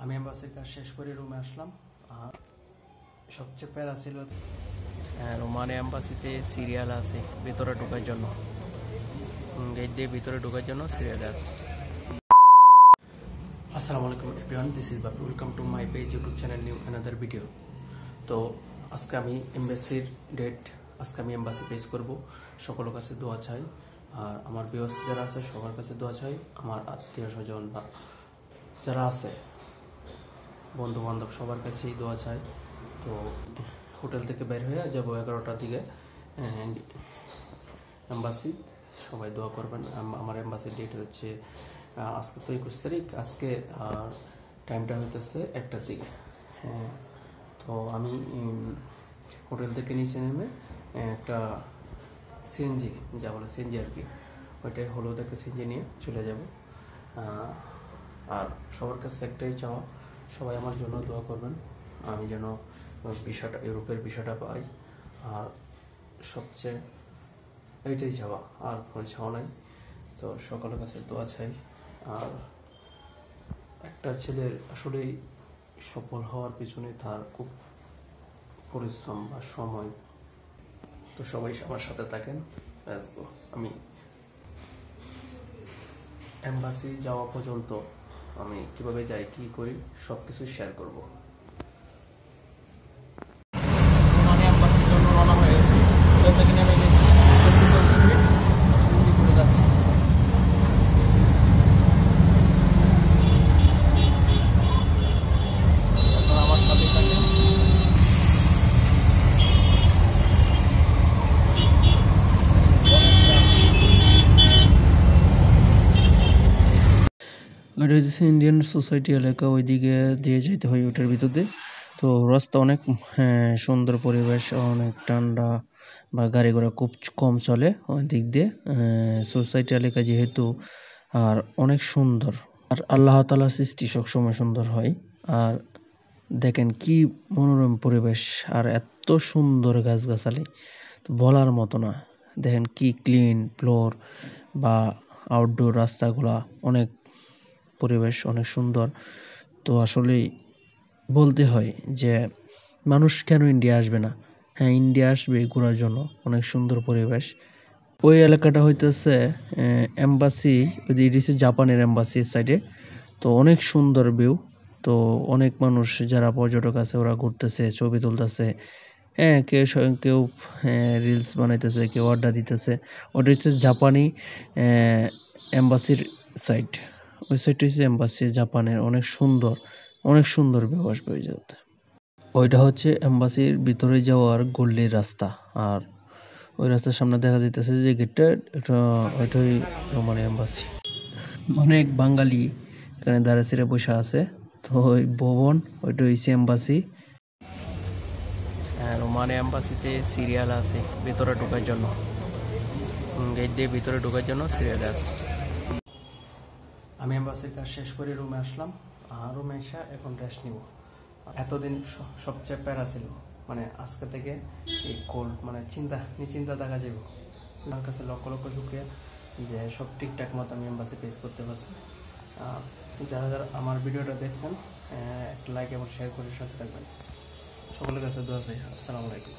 আমি এম্বাসির কাজ শেষ করে রুমে আসলাম। আর সবচেয়ে প্যারা ছিল রোমানে এম্বাসিতে সিরিয়াল আছে ভিতরে ঢোকার জন্য, গেট দিয়ে ভিতরে ঢোকার জন্য সিরিয়াল আছে। আসসালামু আলাইকুম everyone, this is Bapi, welcome to my page YouTube channel new another video. তো আজকে আমি এম্বাসির ডেট, আজকে আমি এম্বাসি পেজ করব। সকলের কাছে দোয়া চাই, আর আমার ভিউয়ার্স যারা আছে সবার কাছে দোয়া চাই, আমার আত্মীয় স্বজন বা যারা আছে বন্ধু বান্ধব সবার কাছেই দোয়া চাই। তো হোটেল থেকে বের হয়ে যাবো 11টার দিকে এম্বাসি, সবাই দোয়া করবেন। আমার এম্বাসির ডেট হচ্ছে আজকে তো 21 তারিখ, আজকে টাইমটা হইতেছে 1টার দিকে। হ্যাঁ, তো আমি হোটেল থেকে নিচে নেমে একটা সিএনজি, যা বলে সিএনজি আর কি, ওইটাই হলুদ একটা সিএনজি নিয়ে চলে যাব। আর সবার কাছে একটাই চাওয়া, সবাই আমার জন্য দোয়া করবেন, আমি যেন ভিসাটা, ইউরোপের ভিসাটা পাই। আর সবচেয়ে এইটাই চাওয়া, আর কোনো চাওয়া নাই। তো সকলের কাছে দোয়া চাই। আর একটা ছেলের আসলেই সফল হওয়ার পিছনে তার খুব পরিশ্রম বা সময়। তো সবাই আমার সাথে থাকেন। আমি এম্বাসি যাওয়া পর্যন্ত আমি কিভাবে যাই, কি করি, সব কিছু শেয়ার করবো। এটা হচ্ছে ইন্ডিয়ান সোসাইটি এলাকা, ওইদিকে দিয়ে যেতে হয় ওটার ভিতরে। তো রাস্তা অনেক সুন্দর, পরিবেশ অনেক ঠান্ডা, বা গাড়ি ঘোড়া খুব কম চলে ওই দিক দিয়ে, সোসাইটি এলাকা যেহেতু। আর অনেক সুন্দর, আর আল্লাহ তাআলার সৃষ্টি সবসময় সুন্দর হয়। আর দেখেন কি মনোরম পরিবেশ, আর এত সুন্দর গাছগাছালি, তো বলার মতো না। দেখেন কি ক্লিন ফ্লোর বা আউটডোর রাস্তাগুলা, অনেক পরিবেশ অনেক সুন্দর। তো আসলেই বলতে হয় যে মানুষ কেন ইন্ডিয়া আসবে না? হ্যাঁ, ইন্ডিয়া আসবে ঘোরার জন্য, অনেক সুন্দর পরিবেশ। ওই এলাকাটা হইতেছে এম্বাসি, ওই জাপানের এম্বাসির সাইডে। তো অনেক সুন্দর ভিউ। তো অনেক মানুষ যারা পর্যটক আছে ওরা ঘুরতেছে, ছবি তুলতেছে। হ্যাঁ, কেউ রিলস বানাইতেছে, কেউ আড্ডা দিতেছে। ওটা হচ্ছে জাপানি এম্বাসির সাইড। ওই সাইডটা হচ্ছে এম্বাসি জাপানের, অনেক সুন্দর ভিউ আসবে ওই জায়গাতে। ওইটা হচ্ছে এম্বাসির ভিতরে যাওয়ার গল্লির রাস্তা। আর ওই রাস্তার সামনে দেখা যাইতেছে যে গেটটা, ওইটাই রোমানি এম্বাসি। অনেক বাঙালি এখানে দাঁড়ায় বসে আছে। তো ওই ভবন, ওইটা হচ্ছে এম্বাসি। রোমানি এম্বাসিতে সিরিয়াল আছে ভিতরে ঢোকার জন্য, গেট দিয়ে ভিতরে ঢোকার জন্য সিরিয়াল আছে। আমি এম্বাসির কাজ শেষ করে রুমে আসলাম। রুমে এসে এখন রেস্ট নিব। এতদিন সবচেয়ে প্যারা ছিল, মানে আজকে থেকে এই কোল্ড, মানে নিশ্চিন্তা দেখা যাবে। আমার কাছে লক্ষ লক্ষ শুক্রিয়া যে সব ঠিকঠাক মতো আমি এম্বাসি পেজ করতে পারছি। যারা যারা আমার ভিডিওটা দেখছেন, একটা লাইক এবং শেয়ার করে সাথে থাকবেন। সকলের কাছে দোয়া চাই। আসসালামু আলাইকুম।